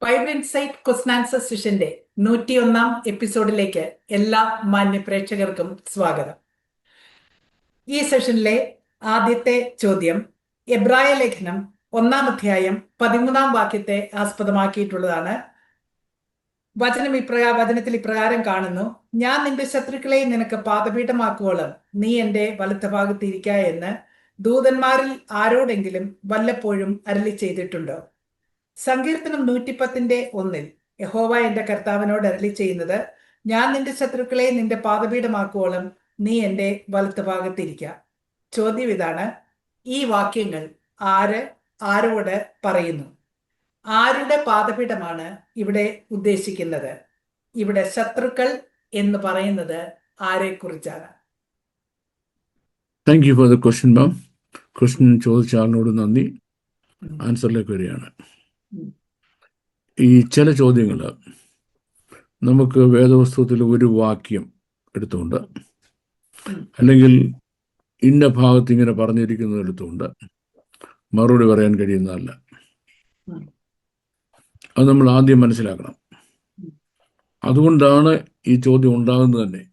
Five insight question answer സെഷന്റെ 101 എപ്പിസോഡിലേക്ക് എല്ലാ മാന്യ പ്രേക്ഷകർക്കും സ്വാഗതം. ഈ സെഷനിലെ ആദ്യത്തെ ചോദ്യം എബ്രായ ലേഖനം 1-ാം അധ്യായം 13-ാം വാക്യത്തെ ആസ്പദമാക്കിയിട്ടുള്ളതാണ്. വചനത്തിൽ ഇപ്രകാരം കാണുന്നു: ഞാൻ നിന്റെ ശത്രുക്കളെ നിനക്ക് പാദപീഠമാക്കുവോളം നീ എന്റെ വലത്തുഭാഗത്തിരിക്ക എന്ന് ദൂതന്മാരിൽ ആരോടെങ്കിലും വല്ലപ്പോഴും അരുളി ചെയ്തിട്ടുണ്ടോ? സങ്കീർത്തനം 110:1 യഹോവ എന്റെ കർത്താവിനോട് അരുളി ചെയ്യുന്നത്: ഞാൻ നിന്റെ ശത്രുക്കളെ നിന്റെ പാദപീഠമാക്കുവോളം നീ എന്റെ വലത്തുഭാഗത്തിരിക്ക. ചോദ്യം ഇതാണ്: ഈ വാക്യങ്ങൾ ആരോട് പറയുന്നു? ആരുടെ പാദപീഠമാണ് ഇവിടെ ഉദ്ദേശിക്കുന്നത്? ഇവിടെ ശത്രുക്കൾ എന്ന് പറയുന്നത് ആരെ കുറിച്ചാണ്? Thank you for the question ma'am. Question ചോദിച്ച ആളിനോട് നന്ദി. ആൻസറിലേക്ക് വരികയാണ്. ഈ ചില ചോദ്യങ്ങൾ നമുക്ക് വേദപുസ്തകത്തിൽ ഒരു വാക്യം എടുത്തുകൊണ്ട് അല്ലെങ്കിൽ ഇന്ന ഭാഗത്ത് ഇങ്ങനെ പറഞ്ഞിരിക്കുന്നത് എടുത്തുകൊണ്ട് മറുപടി പറയാൻ കഴിയുന്നതല്ല. അത് നമ്മൾ ആദ്യം മനസ്സിലാക്കണം. അതുകൊണ്ടാണ് ഈ ചോദ്യം ഉണ്ടാകുന്നത് തന്നെ.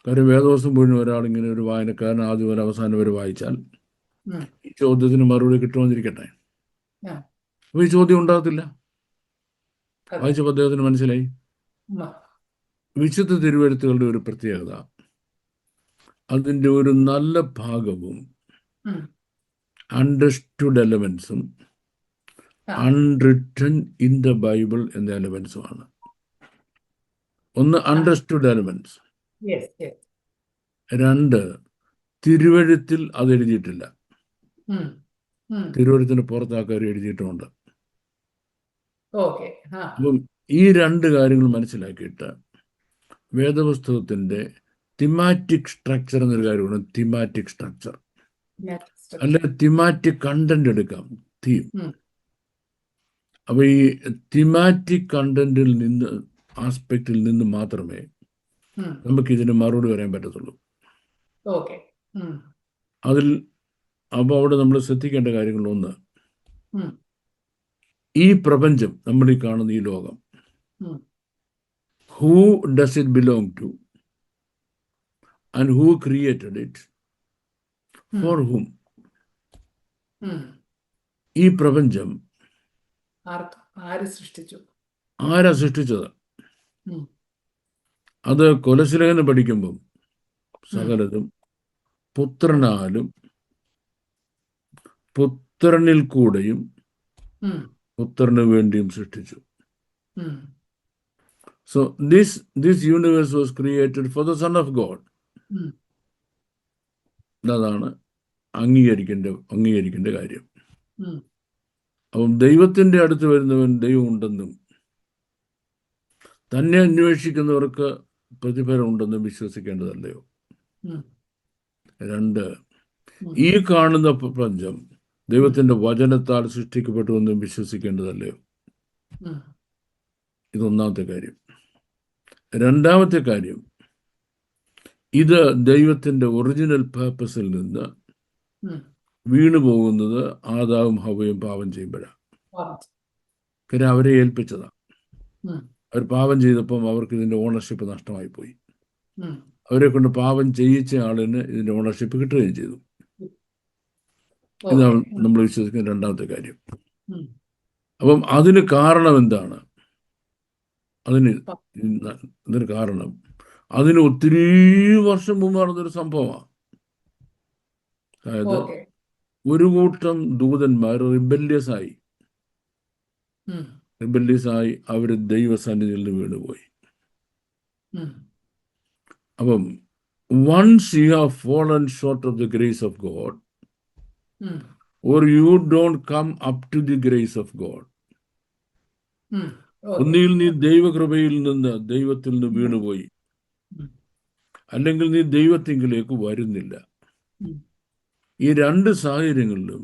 കാര്യം വേദപുസ്തകം മുഴുവൻ ഒരാളിങ്ങനെ ഒരു വായനക്കാരൻ ആദ്യം മുതൽ അവസാനം വരെ വായിച്ചാൽ ഈ ചോദ്യത്തിന് മറുപടി കിട്ടുമെന്നിരിക്കട്ടെ, അപ്പൊ ഈ ചോദ്യം ഉണ്ടാകത്തില്ല. വായിച്ചപ്പോൾ അദ്ദേഹത്തിന് മനസ്സിലായി. വിശുദ്ധ തിരുവെഴുത്തുകളുടെ ഒരു പ്രത്യേകത, അതിൻ്റെ ഒരു നല്ല ഭാഗവും അണ്ടർസ്റ്റുഡ് എലമെന്റ്സും അൺറിട്ടൺ ഇൻ ദ ബൈബിൾ എന്ന എലമെന്റ്സുമാണ്. ഒന്ന് അണ്ടർസ്റ്റുഡ് എലമെന്റ്സ്, രണ്ട് തിരുവെഴുത്തിൽ അത് എഴുതിയിട്ടില്ല, തിരുവഴുത്തിന് പുറത്താക്കാൻ എഴുതിയിട്ടുമുണ്ട്. അപ്പം ഈ രണ്ട് കാര്യങ്ങൾ മനസ്സിലാക്കിയിട്ട് വേദപുസ്തകത്തിന്റെ തിമാറ്റിക് സ്ട്രക്ചർ എന്നൊരു കാര്യമാണ്. തിമാറ്റിക് സ്ട്രക്ചർ അല്ലെ തിമാറ്റിക് കണ്ടന്റ് എടുക്കാം, തീം. അപ്പൊ ഈ തിമാറ്റിക് കണ്ടന്റിൽ നിന്ന്, ആസ്പെക്റ്റിൽ നിന്ന് മാത്രമേ നമുക്ക് ഇതിന് മറുപടി പറയാൻ പറ്റത്തുള്ളൂ. അപ്പോൾ അവിടെ നമ്മൾ ശ്രദ്ധിക്കേണ്ട കാര്യങ്ങൾ: ഒന്ന്, ഈ പ്രപഞ്ചം, നമ്മൾ ഈ കാണുന്ന ഈ ലോകം, who does it belong two and who created it, four ഹൂം? ഈ പ്രപഞ്ചം ആരാ സൃഷ്ടിച്ചത്? അത് കൊലശിലേഖനം പഠിക്കുമ്പം സകലതും പുത്രനാലും പുത്രനിൽ കൂടെയും പുത്രന് വേണ്ടിയും സൃഷ്ടിച്ചു. So this universe was created for the son of God. അതാണ് അംഗീകരിക്കേണ്ട കാര്യം. അപ്പം ദൈവത്തിന്റെ അടുത്ത് വരുന്നവൻ ദൈവം ഉണ്ടെന്നും തന്നെ അന്വേഷിക്കുന്നവർക്ക് പ്രതിഫലം ഉണ്ടെന്നും വിശ്വസിക്കേണ്ടതല്ലയോ? രണ്ട്, ഈ കാണുന്ന പ്രപഞ്ചം ദൈവത്തിന്റെ വചനത്താൽ സൃഷ്ടിക്കപ്പെട്ടു എന്നും വിശ്വസിക്കേണ്ടതല്ലയോ? ഇതൊന്നാമത്തെ കാര്യം. രണ്ടാമത്തെ കാര്യം, ഇത് ദൈവത്തിന്റെ ഒറിജിനൽ പർപ്പസിൽ നിന്ന് വീണു പോകുന്നത് ആദാവും ഹവ്വയും പാപം ചെയ്യുമ്പോഴാണ്. കാര്യം അവരെ ഏൽപ്പിച്ചതാ. അവർ പാപം ചെയ്തപ്പം അവർക്ക് ഇതിന്റെ ഓണർഷിപ്പ് നഷ്ടമായി പോയി. അവരെ കൊണ്ട് പാപം ചെയ്യിച്ച ആളിന് ഇതിന്റെ ഓണർഷിപ്പ് കിട്ടുകയും ചെയ്തു. ഇതാണ് നമ്മൾ വിശ്വസിക്കുന്ന രണ്ടാമത്തെ കാര്യം. അപ്പം അതിന് കാരണം എന്താണ്? അതിന് കാരണം അതിന് ഒത്തിരി വർഷം മുമ്പ് നടന്നൊരു സംഭവമാണ്. അതായത് ഒരു കൂട്ടം ദൂതന്മാർ റിബല്യസ് ആയി അവര് ദൈവസന്നിധിയിൽ നിന്ന് വീണുപോയി. അപ്പം once you have fallen short of the grace of God, or you don't come up to the grace of God, ഒന്നിൽ നീ ദൈവകൃപയിൽ നിന്ന്, ദൈവത്തിൽ നിന്ന് വീണുപോയി, അല്ലെങ്കിൽ നീ ദൈവത്തിങ്കിലേക്ക് വരുന്നില്ല. ഈ രണ്ട് സാഹചര്യങ്ങളിലും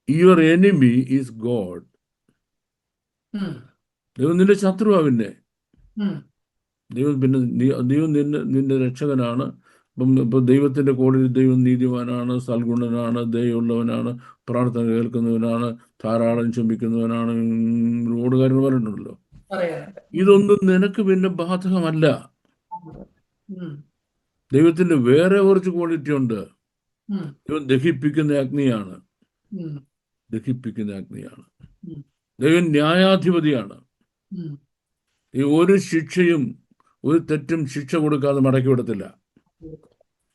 യുവർ എനിമി ഈസ് ഗോഡ്. ദൈവം നിന്റെ ശത്രുവാ. പിന്നെ ദൈവം നിന്റെ രക്ഷകനാണ്, ഇപ്പൊ ദൈവത്തിന്റെ കോടിൽ ദൈവം നീതിമാനാണ്, സൽഗുണനാണ്, ദയുള്ളവനാണ്, പ്രാർത്ഥന കേൾക്കുന്നവനാണ്, ധാരാളം ചുംബിക്കുന്നവനാണ്, ഒരുപാട് കാര്യങ്ങൾ പറഞ്ഞിട്ടുണ്ടല്ലോ. പറയാനുണ്ട്. ഇതൊന്നും നിനക്ക് പിന്നെ ബാധകമല്ല. ഉം. ദൈവത്തിന്റെ വേറെ കുറച്ച് ക്വാളിറ്റി ഉണ്ട്. ഉം. ദൈവം ദഹിപ്പിക്കുന്ന അഗ്നിയാണ്. ഉം. ദഹിപ്പിക്കുന്ന അഗ്നിയാണ്. ഉം. ദൈവം ന്യായാധിപതിയാണ്. ഉം. ഈ ഒരു ശിക്ഷയും ഒരു തെറ്റും ശിക്ഷ കൊടുക്കാതെ മടക്കി വിടത്തില്ല.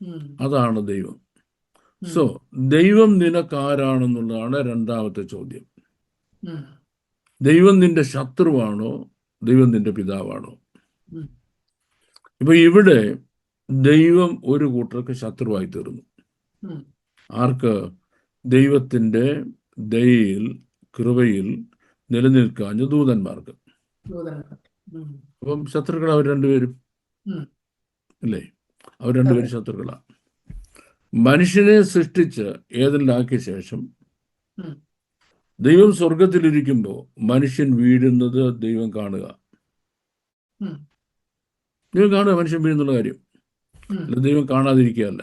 ഉം. അതാണ് ദൈവം. ഉം. സോ ദൈവം നിനക്ക് ആരാണെന്നുള്ളതാണ് രണ്ടാമത്തെ ചോദ്യം. ഉം. ദൈവം നിന്റെ ശത്രുവാണോ, ദൈവം നിന്റെ പിതാവാണോ? ഉം. ഇപ്പൊ ഇവിടെ ദൈവം ഒരു കൂട്ടർക്ക് ശത്രുവായി തീർന്നു. ഉം. ആർക്ക്? ദൈവത്തിന്റെ ദയയിൽ, കൃപയിൽ നിലനിൽക്കാഞ്ഞ ദൂതന്മാർക്ക്. ദൂതന്മാർ. ഉം. അപ്പം ശത്രുക്കൾ അവർ രണ്ടുപേരും, ഉം. അല്ലേ? അവർ രണ്ടുപേരും ശത്രുക്കളാണ്. മനുഷ്യനെ സൃഷ്ടിച്ച് ഏതെല്ലാക്കിയ ശേഷം ഉം. ദൈവം സ്വർഗത്തിലിരിക്കുമ്പോൾ മനുഷ്യൻ വീഴുന്നത് ദൈവം കാണുക. ഉം. ദൈവം കാണുക മനുഷ്യൻ വീഴുന്നുള്ള കാര്യം. ഉം. അല്ല ദൈവം കാണാതിരിക്കുകയല്ല.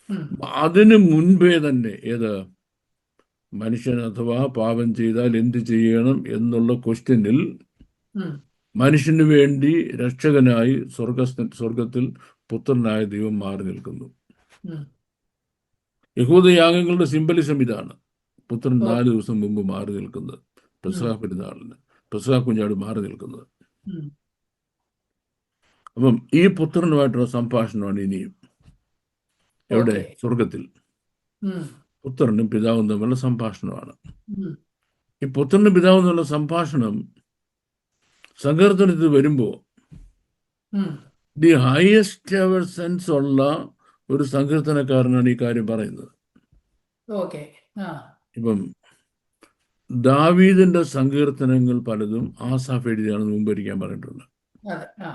ഉം. അതിന് മുൻപേ തന്നെ ഏത് മനുഷ്യൻ അഥവാ പാപം ചെയ്താൽ എന്ത് ചെയ്യണം എന്നുള്ള ക്വസ്റ്റ്യനിൽ ഉം. മനുഷ്യന് വേണ്ടി രക്ഷകനായി സ്വർഗത്തിൽ പുത്രനായ ദൈവം മാറി നിൽക്കുന്നു. ഉം. യഹൂദയാഗങ്ങളുടെ സിംബലിസം ഇതാണ്. പുത്രൻ 4 ദിവസം മുമ്പ് മാറി നിൽക്കുന്നത്, പെസഹ പെരുന്നാളിന്, പെസഹ കുഞ്ഞാട് മാറി നിൽക്കുന്നത്. ഉം. അപ്പം ഈ പുത്രനുമായിട്ടുള്ള സംഭാഷണമാണ് ഇനിയും. എവിടെ? ഓക്കേ. സ്വർഗത്തിൽ. ഉം. പുത്രനും പിതാവും തമ്മിലുള്ള സംഭാഷണമാണ്. ഉം. ഈ ഈ പുത്രനും പിതാവും തമ്മിലുള്ള സംഭാഷണം സങ്കീർത്തനത്തിൽ വരുമ്പോൾ ഉം. ദി ഹയസ്റ്റ് എവർ സെൻസ് ഉള്ള ഒരു സങ്കീർത്തനക്കാരനാണ് ഈ കാര്യം പറയുന്നത്. ഓക്കേ. ആ. ഇപ്പം ദാവീദിന്റെ സങ്കീർത്തനങ്ങൾ പലതും ആസാഫ് എഴുതിയാണെന്ന് മുമ്പ് ഒരിക്കാൻ പറഞ്ഞിട്ടുണ്ട്. അതെ. ആ.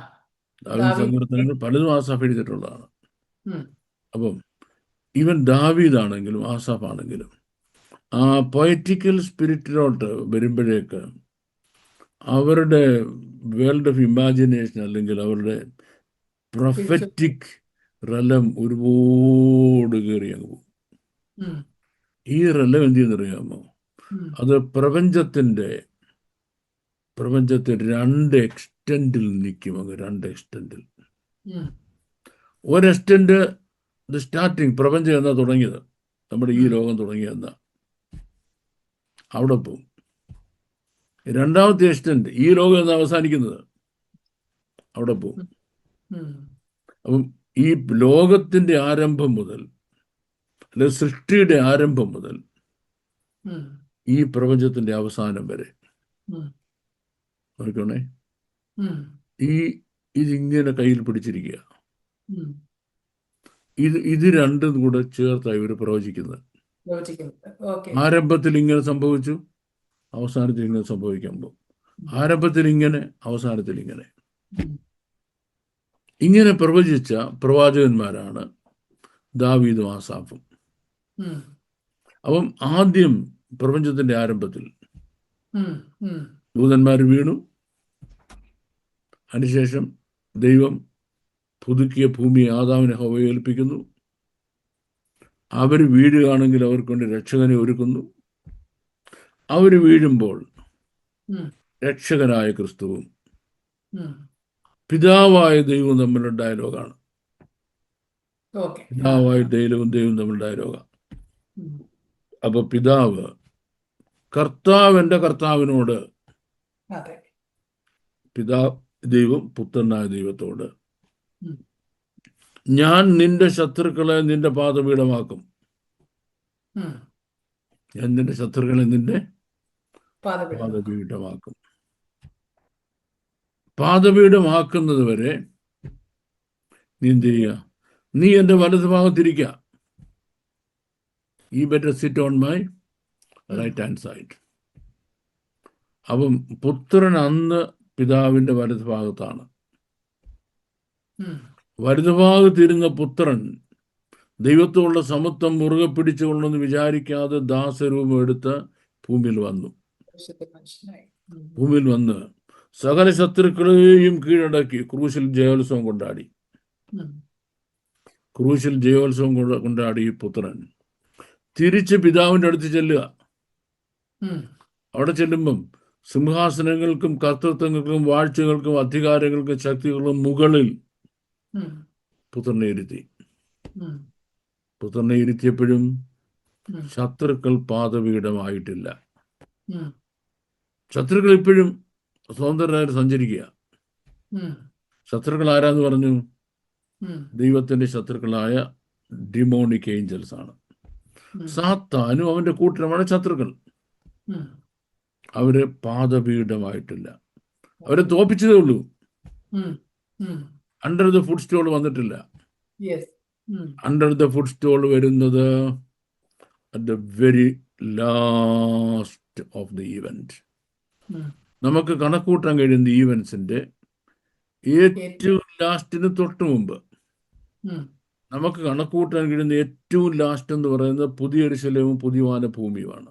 ദാവീദ് സങ്കീർത്തനങ്ങൾ പലതും ആസാഫ് എഴുതിയിട്ടുള്ളതാണ്. ഉം. അപ്പം ഈവൻ ദാവീദാണെങ്കിലും ആസാഫ് ആണെങ്കിലും ആ പൊയറ്റിക്കൽ സ്പിരിറ്റിലോട്ട് വരുമ്പോഴേക്ക് അവരുടെ വേൾഡ് ഓഫ് ഇമാജിനേഷൻ അല്ലെങ്കിൽ അവരുടെ പ്രൊഫറ്റിക് റലം ഒരുപാട് കയറി അങ്ങ് പോകും. ഉം. ഈ റലം എന്ത് ചെയ്യുന്നറിയാമോ? ഉം. അത് പ്രപഞ്ചത്തെ 2 എക്സ്റ്റെൻഡിൽ നിൽക്കും. അങ്ങ് 2 എക്സ്റ്റെൻഡിൽ. ഉം. ഒരു എക്സ്റ്റെൻഡ് സ്റ്റാർട്ടിങ് പ്രപഞ്ചം എന്നാ തുടങ്ങിയത്, നമ്മുടെ ഈ ഉം. ലോകം തുടങ്ങിയെന്നാ, അവിടെ പോവും. രണ്ടാമത്തെ എക്സ്റ്റെൻഡ് ഈ ലോകം എന്ന് അവസാനിക്കുന്നത്, അവിടെ പോവും. ഉം. അപ്പം ഈ ലോകത്തിന്റെ ആരംഭം മുതൽ, അല്ലെ സൃഷ്ടിയുടെ ആരംഭം മുതൽ ഉം. ഈ പ്രപഞ്ചത്തിന്റെ അവസാനം വരെ ഉം. നോക്കണേ, ഉം. ഇതിങ്ങനെ കയ്യിൽ പിടിച്ചിരിക്കുക. ഉം. ഇത് രണ്ടും കൂടെ ചേർത്തായി ഇവർ പ്രവചിക്കുന്നത്. യോജിക്കുന്നത്. ഓക്കേ. ആരംഭത്തിൽ ഇങ്ങനെ സംഭവിച്ചു, അവസാനത്തിൽ ഇങ്ങനെ സംഭവിക്കാൻ പോകും. ആരംഭത്തിൽ ഇങ്ങനെ, അവസാനത്തിൽ ഇങ്ങനെ. ഉം. ഇങ്ങനെ പ്രവചിച്ച പ്രവാചകന്മാരാണ് ദാവീദും ആസാഫും. ഉം. അപ്പം ആദ്യം പ്രപഞ്ചത്തിന്റെ ആരംഭത്തിൽ ഉം. ഉം. ദൂതന്മാർ വീണു. അതിനുശേഷം ദൈവം പുതുക്കിയ ഭൂമിയെ ആദാമിനെ ഹവ്വയെ ഏൽപ്പിക്കുന്നു. അവർ വീഴുകയാണെങ്കിൽ അവർക്ക് വേണ്ടി രക്ഷകനെ ഒരുക്കുന്നു. അവർ വീഴുമ്പോൾ ഉം. രക്ഷകനായ ക്രിസ്തുവും ഉം. പിതാവായ ദൈവവും തമ്മിലുള്ള ഡയലോഗാണ്. ഓക്കേ. പിതാവായ ദൈവവും തമ്മിലുള്ള ഡയലോഗാണ്. ഉം. അപ്പൊ പിതാവ് കർത്താവിന്റെ കർത്താവിനോട്, അതെ. ദൈവം പുത്രനായ ദൈവത്തോട്, ഉം. ഞാൻ നിന്റെ ശത്രുക്കളെ നിന്റെ പാദപീഠമാക്കും. ഉം. ഞാൻ നിന്റെ ശത്രുക്കളെ നിന്റെ പാദപീഠം. പാദപീഠമാക്കും. പാദപീഠമാക്കുന്നത് വരെ നീ എന്ത് ചെയ്യുക? നീ എൻ്റെ വലതു ഭാഗത്തിരിക്കുക. ഈ better sit on my right hand side. അപ്പം പുത്രൻ അന്ന് പിതാവിന്റെ വലതു ഭാഗത്താണ്. ഉം. വലതുഭാഗത്തിരുന്ന പുത്രൻ ദൈവത്തോടുള്ള സമത്വം മുറുകെ പിടിച്ചുകൊണ്ടെന്ന് വിചാരിക്കാതെ ദാസരൂപം എടുത്ത് ഭൂമിയിൽ വന്നു. മനുഷ്യനായി. ഉം. ഭൂമിയിൽ വന്ന് സകല ശത്രുക്കളെയും കീഴടക്കി ക്രൂശിൽ ജയോത്സവം കൊണ്ടാടി. ഉം. ക്രൂശിൽ ജയോത്സവം കൊണ്ടാടി ഈ പുത്രൻ തിരിച്ച് പിതാവിൻ്റെ അടുത്ത് ചെല്ലുക. അവിടെ ചെല്ലുമ്പം സിംഹാസനങ്ങൾക്കും കർത്തൃത്വങ്ങൾക്കും വാഴ്ചകൾക്കും അധികാരങ്ങൾക്കും ശക്തികളും മുകളിൽ പുത്രനെ ഇരുത്തി. പുത്രനെ ഇരുത്തിയപ്പോഴും ശത്രുക്കൾ പാദപീഠമായിട്ടില്ല. ശത്രുക്കൾ ഇപ്പോഴും സ്വതന്ത്രരായിട്ട് സഞ്ചരിക്കുക. ശത്രുക്കൾ ആരാന്ന് പറഞ്ഞു? ദൈവത്തിന്റെ ശത്രുക്കളായ ഡിമോണിക് ഏഞ്ചൽസ് ആണ്. സാത്താനും അവന്റെ കൂട്ടരുമാണ് ശത്രുക്കൾ. അവര് പാദപീഠമായിട്ടില്ല. അവരെ തോപ്പിച്ചതേ ഉള്ളൂ. അണ്ടർ ദ ഫുഡ് സ്റ്റോൾ വന്നിട്ടില്ല. അണ്ടർ ദ ഫുഡ് സ്റ്റോൾ വരുന്നത് at the very last of the event. നമുക്ക് കണക്കൂട്ടാൻ കഴിയുന്ന ഈവൻസിന്റെ ഏറ്റവും ലാസ്റ്റിന് തൊട്ട് മുമ്പ് നമുക്ക് കണക്കൂട്ടാൻ കഴിയുന്ന ഏറ്റവും ലാസ്റ്റ് എന്ന് പറയുന്നത് പുതിയ യെരൂശലേമും പുതിയ വാനഭൂമിയുമാണ്.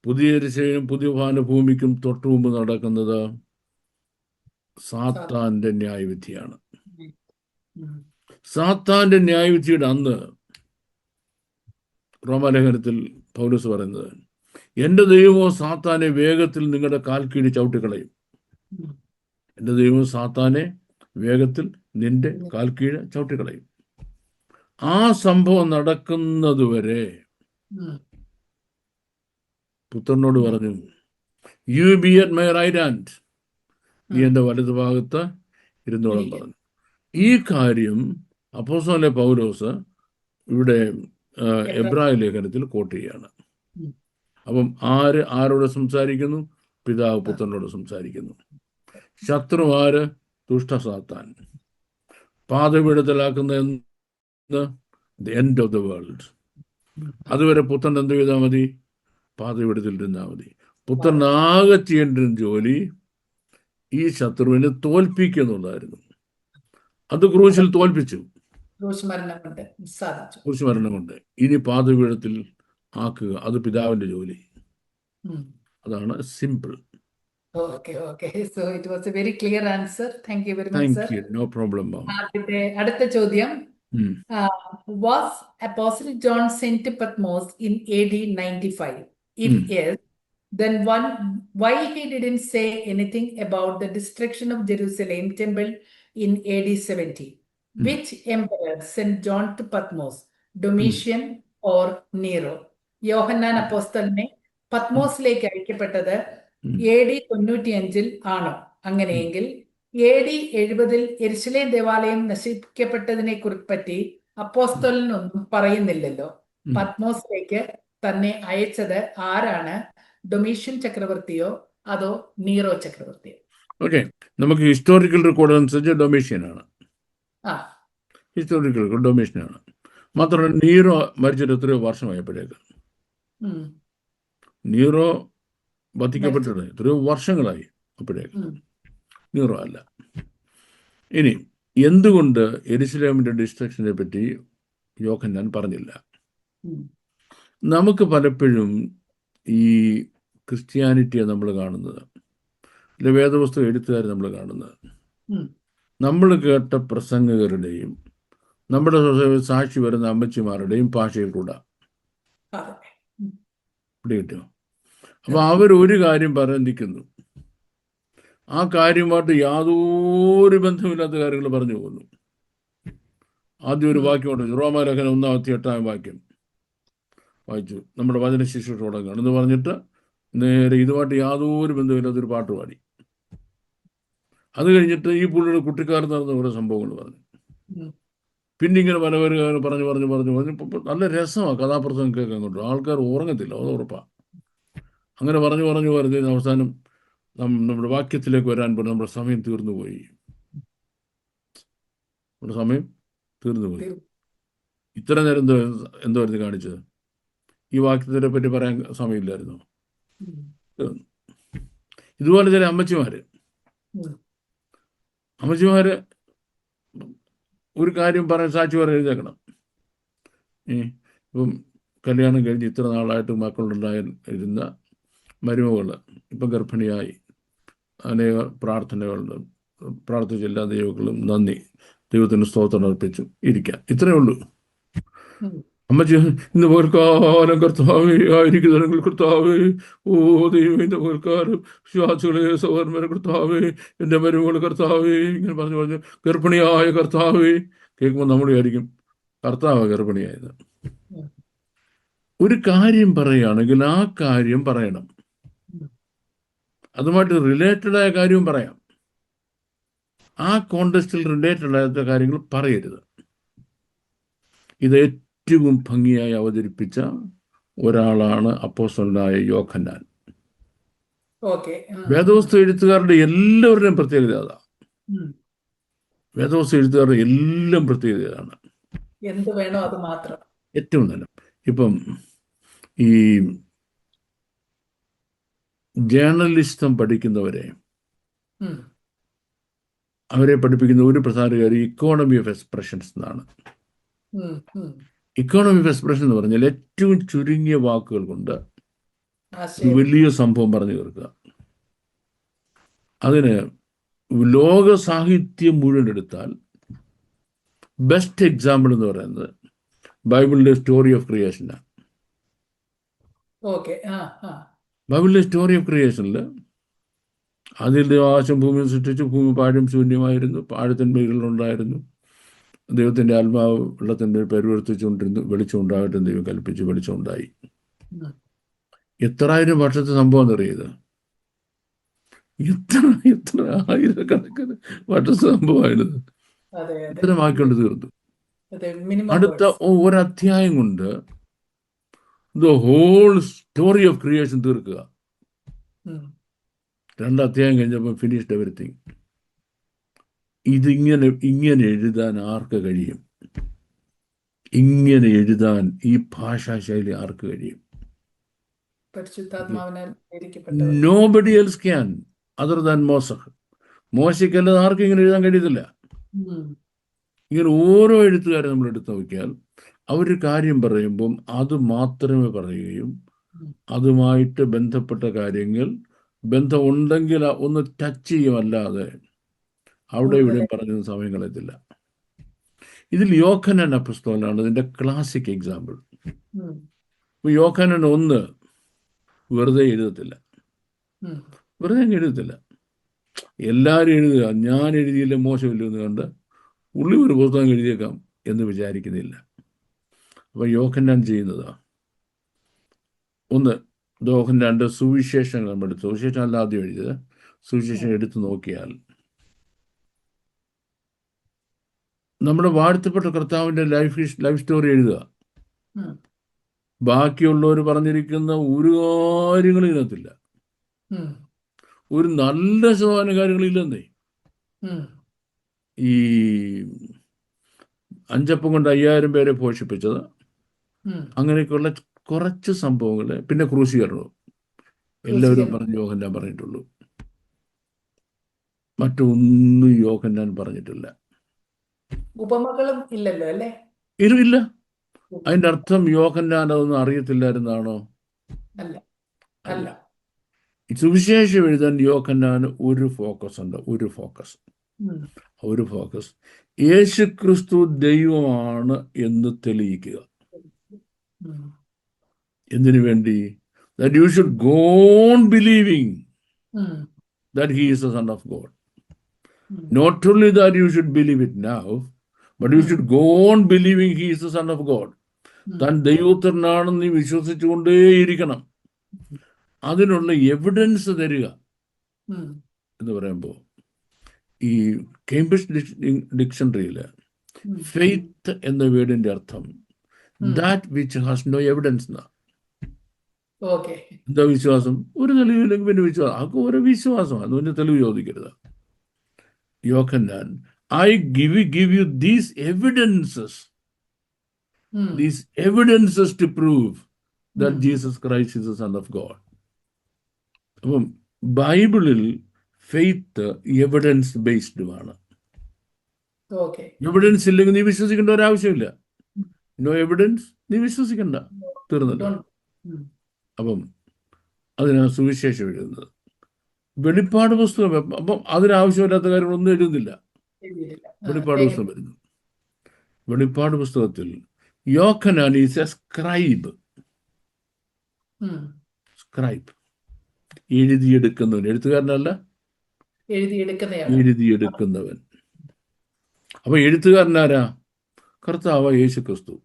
പുതിയ യെരൂശലേമും പുതിയ വാനഭൂമിക്കും തൊട്ട് മുമ്പ് നടക്കുന്നത് സാത്താന്റെ ന്യായവിധിയാണ്. സാത്താന്റെ ന്യായവിധിയുടെ അന്ന് റോമാലേഖനത്തിൽ പൗലോസ് പറയുന്നത്, എൻ്റെ ദൈവമോ സാത്താനെ വേഗത്തിൽ നിങ്ങളുടെ കാൽ കീഴി ചവിട്ടിക്കളയും. എൻ്റെ ദൈവമോ സാത്താനെ വേഗത്തിൽ നിന്റെ കാൽ കീഴ് ചവിട്ടിക്കളയും. ആ സംഭവം നടക്കുന്നതുവരെ പുത്രനോട് പറഞ്ഞു, you be at my right hand, നീ എൻ്റെ വലതു ഭാഗത്ത് ഇരുന്നോളം പറഞ്ഞു. ഈ കാര്യം അപ്പോസ്തലനായ പൗലോസ് ഇവിടെ എബ്രായ ലേഖനത്തിൽ കോട്ട് ചെയ്യാണ്. അപ്പം ആരോട് സംസാരിക്കുന്നു? പിതാവ് പുത്രനോട് സംസാരിക്കുന്നു. ശത്രു ആര്? ദുഷ്ട സാത്താൻ. പാദപീഠത്തിലാക്കുന്ന the end of the world. അതുവരെ പുത്രൻ എന്ത് ചെയ്താൽ മതി? പാദപീഠത്തിൽ ഇരുന്നാൽ മതി. പുത്രൻ ആകെ ചെയ്യേണ്ട ജോലി ഈ ശത്രുവിനെ തോൽപ്പിക്കുക എന്നുള്ളതായിരുന്നു. അത് ക്രൂശിൽ തോൽപ്പിച്ചു. ക്രൂശ് മരണം കൊണ്ട് ഇനി പാദപീഠത്തിൽ ആക്കുക. അത് പിതാവിന്റെ ജോലി. അതാണ് simple. So it was a very clear answer. Thank you very much, sir. Thank you. No problem, ma'am. അടുത്ത ചോദ്യം. Was Apostle John sent to Patmos in AD 95? If yes, then why he didn't say anything about the destruction of Jerusalem temple in AD 70? Which emperor sent John to Patmos? Domitian or Nero? Yohannan അപ്പോസ്തലനെ പത്മോസിലേക്ക് അയക്കപ്പെട്ടത് AD 95 ആണോ? അങ്ങനെയെങ്കിൽ AD 70 യെരുശലേം ദേവാലയം നശിപ്പിക്കപ്പെട്ടതിനെ കുറിപ്പറ്റി അപ്പോസ്തലനൊന്നും പറയുന്നില്ലല്ലോ. പത്മോസിലേക്ക് തന്നെ അയച്ചത് ആരാണ്? Domitian ചക്രവർത്തിയോ അതോ Nero ചക്രവർത്തിയോ? Okay, നമുക്ക് historical record അനുസരിച്ച് ഡൊമീഷ്യനാണ്. Historical record ഡൊമീഷ്യനാണ്. മാത്രമല്ല നീറോ മരിച്ചിട്ട് എത്രയോ വർഷമായപ്പോഴേക്ക്. നീറോ വധിക്കപ്പെട്ടിട്ട് എത്രയോ വർഷങ്ങളായി അപ്പോഴേക്ക്. നീറോ അല്ല. ഇനി എന്തുകൊണ്ട് യെരുശലേമിന്റെ ഡിസ്ട്രക്ഷനെ പറ്റി യോഹന്നാൻ പറഞ്ഞില്ല? നമുക്ക് പലപ്പോഴും ഈ ക്രിസ്ത്യാനിറ്റിയെ നമ്മൾ കാണുന്നത്, അല്ലെ വേദപുസ്തകം എഴുത്തുകാർ നമ്മൾ കാണുന്നത്, നമ്മൾ കേട്ട പ്രസംഗകരുടെയും നമ്മുടെ സാക്ഷി വരുന്ന അമ്മച്ചിമാരുടെയും ഭാഷയിൽ കൂടാ. കിട്ടുമോ? അപ്പൊ അവരൊരു കാര്യം പറഞ്ഞിരിക്കുന്നു, ആ കാര്യമായിട്ട് യാതൊരു ബന്ധമില്ലാത്ത കാര്യങ്ങൾ പറഞ്ഞു പോകുന്നു. ആദ്യം ഒരു വാക്യമുണ്ട്, റോമാലേഖനം 1:8 വാക്യം വായിച്ചു, നമ്മുടെ വചന ശുശ്രൂഷ തുടങ്ങുകയാണ് എന്ന് പറഞ്ഞിട്ട് നേരെ ഇതുമായിട്ട് യാതൊരു ബന്ധമില്ലാത്തൊരു പാട്ട് പാടി. അത് കഴിഞ്ഞിട്ട് ഈ പുള്ളിയുടെ കുട്ടിക്കാലത്ത് നടന്ന ഓരോ സംഭവങ്ങൾ പറഞ്ഞു. പിന്നെ ഇങ്ങനെ പലവരും പറഞ്ഞു നല്ല രസമാണ് കഥാപ്രസംഗം കേൾക്കാൻ കൊണ്ട്. ആൾക്കാർ ഉറങ്ങത്തില്ല, അത് ഉറപ്പാണ്. അങ്ങനെ പറഞ്ഞു അവസാനം നമ്മുടെ വാക്യത്തിലേക്ക് വരാൻ പോലും നമ്മുടെ സമയം തീർന്നുപോയി. ഇത്ര നേരം എന്തായിരുന്നു കാണിച്ചത്? ഈ വാക്യത്തിനെ പറ്റി പറയാൻ സമയമില്ലായിരുന്നു. ഇതുപോലെ ചില അമ്മച്ചിമാര് ഒരു കാര്യം പറയാൻ സാക്ഷി പറയാൻ എഴുതേക്കണം. ഇപ്പം കല്യാണം കഴിഞ്ഞ് ഇത്ര നാളായിട്ട് മക്കളുണ്ടായിരുന്ന മരുമകൾ ഇപ്പം ഗർഭിണിയായി, അനേക പ്രാർത്ഥനകളുണ്ട്, പ്രാർത്ഥിച്ച എല്ലാ ദൈവങ്ങളും നന്ദി, ദൈവത്തിന് സ്തോത്രം അർപ്പിച്ചു ഇരിക്കാം. ഇത്രയേ ഉള്ളൂ. ഉം. അമ്മച്ചി ഇന്ന് പോൽക്കാലം കർത്താവേ ആയിരിക്കുന്നവர்கள் കർത്താവേ, ഓ ദൈവം ഇന്ന് പോൽക്കാലം വിശ്വാസികളെ സഹോദരന്മാരെ കർത്താവേ, എൻ്റെ മരുമകൾ കർത്താവേ, ഇങ്ങനെ പറഞ്ഞു ഗർഭിണിയായ കർത്താവേ. കേൾക്കുമ്പോൾ നമ്മൾ വിചാരിക്കും കർത്താവ് ഗർഭിണിയായത്. ഉം. ഒരു കാര്യം പറയുകയാണെങ്കിൽ ആ കാര്യം പറയണം. ഉം. അതുമായിട്ട് റിലേറ്റഡ് ആയ കാര്യവും പറയാം. ആ കോണ്ടെക്സ്റ്റിൽ റിലേറ്റഡ് ആയ കാര്യങ്ങൾ പറയരുത്. ഇത് ഏറ്റവും ഭംഗിയായി അവതരിപ്പിച്ച ഒരാളാണ് അപ്പോസ്തലനായ യോഹന്നാൻ. ഓക്കെ. വേദപുസ്തക എഴുത്തുകാരുടെ എല്ലാവരുടെയും പ്രത്യേകത അതാ. ഉം. വേദപുസ്തക എഴുത്തുകാരുടെ എല്ലാം പ്രത്യേകതയാണ്. എന്ത് വേണോ അത് മാത്രം. ഏറ്റവും നല്ല ഇപ്പം ഈ ജേർണലിസം പഠിക്കുന്നവരെ ഉം. അവരെ പഠിപ്പിക്കുന്ന ഒരു പ്രധാന കാര്യം ഇക്കോണമി ഓഫ് എക്സ്പ്രഷൻസ് എന്നാണ്. ഉം. ഉം. ഇക്കോണമി ഓഫ് എക്സ്പ്രഷൻ എന്ന് പറഞ്ഞാൽ ഏറ്റവും ചുരുങ്ങിയ വാക്കുകൾ കൊണ്ട് ഒരു ആശയം. വലിയ സംഭവം പറഞ്ഞു തീർക്കുക. അതിന് ലോക സാഹിത്യം മുഴുവൻ എടുത്താൽ ബെസ്റ്റ് എക്സാമ്പിൾ എന്ന് പറയുന്നത് ബൈബിളിലെ സ്റ്റോറി ഓഫ് ക്രിയേഷനാണ്. ഓക്കെ. ബൈബിളിലെ സ്റ്റോറി ഓഫ് ക്രിയേഷനിൽ അതിൽ ആകാശം ഭൂമി സൃഷ്ടിച്ചു, ഭൂമി പാഴും ശൂന്യമായിരുന്നു, പാഴത്തിന്മേലുണ്ടായിരുന്നു, ദൈവത്തിൻ്റെ ആത്മാവ് വെള്ളത്തിൻ്റെ പരിവർത്തിച്ചുകൊണ്ടിരുന്നു, വെളിച്ചം ഉണ്ടാകട്ടെ ദൈവം കൽപ്പിച്ചു, വെളിച്ചം ഉണ്ടായി. ഉം. എത്രായിരം വർഷത്തെ സംഭവം എന്നറിയത്? എത്ര ആയിരക്കണക്കിന് വർഷത്തെ സംഭവമായിരുന്നു. അതെ അതെ ഇത്തരം ആക്കിക്കൊണ്ട് തീർന്നു. അതെ. മിനിമം അടുത്ത വേർഡ്സ്. ഒരധ്യായം കൊണ്ട് the whole story of creation തീർക്കുക. ഉം. 2 അധ്യായം കഴിഞ്ഞപ്പോൾ ഫിനിഷ്ഡ് എവരിത്തിങ്. ഇങ്ങനെ എഴുതാൻ ആർക്ക് കഴിയും? ഇങ്ങനെ എഴുതാൻ ഈ ഭാഷാശൈലി ആർക്ക് കഴിയും? പരിശുദ്ധാത്മാവിനാൽ പ്രേരിക്കപ്പെട്ടവർ. Nobody else can other than Moses. മോശയ്ക്കല്ലാതെ ആർക്കും ഇങ്ങനെ എഴുതാൻ കഴിയത്തില്ല. ഉം. ഇങ്ങനെ ഓരോ എഴുത്തുകാരെ നമ്മൾ എടുത്തു നോക്കിയാൽ അവർ കാര്യം പറയുമ്പം അത് മാത്രമേ പറയുകയും ഉം. അതുമായിട്ട് ബന്ധപ്പെട്ട കാര്യങ്ങൾ ബന്ധമുണ്ടെങ്കിൽ ഒന്ന് ടച്ച് ചെയ്യുമല്ലാതെ അവിടെ കൂടുതൽ. ഇവിടെയും പറഞ്ഞ സമയം കളയത്തില്ല. ഇതിൽ യോഹന്നാൻ അപ്പോസ്തലനാണ് ഇതിൻ്റെ ക്ലാസിക് എക്സാമ്പിൾ. ഉം. ഇപ്പോൾ യോഹന്നാൻ 1 വെറുതെ എഴുതത്തില്ല, ഉം. വെറുതെ അങ്ങ് എഴുതത്തില്ല. എല്ലാവരും എഴുതുക, ഞാൻ എഴുതിയില്ല മോശമില്ല എന്ന് കണ്ട് ഉള്ളി ഒരു പുസ്തകം എഴുതിയേക്കാം എന്ന് വിചാരിക്കുന്നില്ല. അപ്പോൾ യോഹന്നാൻ ചെയ്യുന്നത് 1 യോഹന്നാൻ്റെ സുവിശേഷങ്ങൾ നമ്മൾ എടുത്തു. സുവിശേഷം അല്ല ആദ്യം എഴുതിയത്. സുവിശേഷം എടുത്തു നോക്കിയാൽ നമ്മുടെ വാഴ്ത്തപ്പെട്ട കർത്താവിൻ്റെ ലൈഫ് സ്റ്റോറി എഴുതുക. ഉം. ബാക്കിയുള്ളവർ പറഞ്ഞിരിക്കുന്ന ഒരു കാര്യങ്ങളും ഇതിനകത്തില്ല. ഉം. ഒരു നല്ല ശതമാനം കാര്യങ്ങളില്ലെന്നേ. ഉം. ഈ 5 അപ്പം കൊണ്ട് 5000 പേരെ പോഷിപ്പിച്ചത്, ഉം. അങ്ങനെയൊക്കെയുള്ള കുറച്ച് സംഭവങ്ങൾ, പിന്നെ ക്രൂശീകരണവും എല്ലാവരും പറഞ്ഞ് യോഹന്നാൻ പറഞ്ഞിട്ടുള്ളൂ. മറ്റൊന്നും യോഹന്നാൻ പറഞ്ഞിട്ടില്ല. ഉപമകളും ഇല്ലല്ലോ അല്ലേ? ഇല്ല. അതിൻ്റെ അർത്ഥം യോഹന്നാൻ അതൊന്നും അറിയത്തില്ലായിരുന്നാണോ? അല്ല അല്ല. സുവിശേഷം എഴുതാൻ യോഹന്നാന് ഒരു ഫോക്കസ് ഉണ്ട്. ഉം. ഒരു ഫോക്കസ് യേശു ക്രിസ്തു ദൈവമാണ് എന്ന് തെളിയിക്കുക. ഉം. എന്തിനു വേണ്ടി? that you should go on believing ഉം. that he is the Son of God. ഉം. Not only that you should believe it now, but you should go on believing he is the Son of God. ഉം. താൻ ദൈവപുത്രനാണെന്ന് നീ വിശ്വസിച്ചുകൊണ്ടേയിരിക്കണം. അതിനുള്ള evidence തരിക ഉം. എന്ന് പറയുമ്പോൾ ഈ കേംബ്രിഡ്ജ് ഡിക്ഷണറിയിൽ ഉം. ഫെയ്ത്ത് എന്ന വേർഡിന്റെ അർത്ഥം that which has no evidence എന്നാ. ഓക്കെ. എന്താ വിശ്വാസം? ഒരു തെളിവില്ലെങ്കിൽ പിന്നെ വിശ്വാസം ആർക്കും ഓരോ വിശ്വാസം, അതുകൊണ്ട് തെളിവ് ചോദിക്കരുത്. യോഹന്നാൻ I give you these evidences to prove that Jesus Christ is the Son of God. അപ്പം ബൈബിളിൽ ഫെയ്ത്ത് എവിഡൻസ് ബേസ്ഡുമാണ്. ഓക്കെ. എവിഡൻസ് ഇല്ലെങ്കിൽ നീ വിശ്വസിക്കേണ്ട ഒരാവശ്യമില്ല. നോ എവിഡൻസ്, നീ വിശ്വസിക്കണ്ട, തീർന്നല്ലോ. അപ്പം അതിനാണ് സുവിശേഷം എഴുതുന്നത്. വെളിപ്പാട് പുസ്തകം അപ്പം അതിനാവശ്യമില്ലാത്ത കാര്യങ്ങളൊന്നും എഴുതുന്നില്ല. എഴുതിയിട്ടില്ല. വെളിപ്പാട് പുസ്തകം വരുന്നു. വെളിപ്പാട് പുസ്തകത്തിൽ യോഹന്നാൻ ഈസ് എ സ്ക്രൈബ്. സ്ക്രൈബ് എഴുതിയെടുക്കുന്നവൻ, എഴുത്തുകാരനല്ല, എഴുതിയെടുക്കുന്നവൻ. അപ്പൊ എഴുത്തുകാരനാരാ? കർത്താവ് യേശു ക്രിസ്തു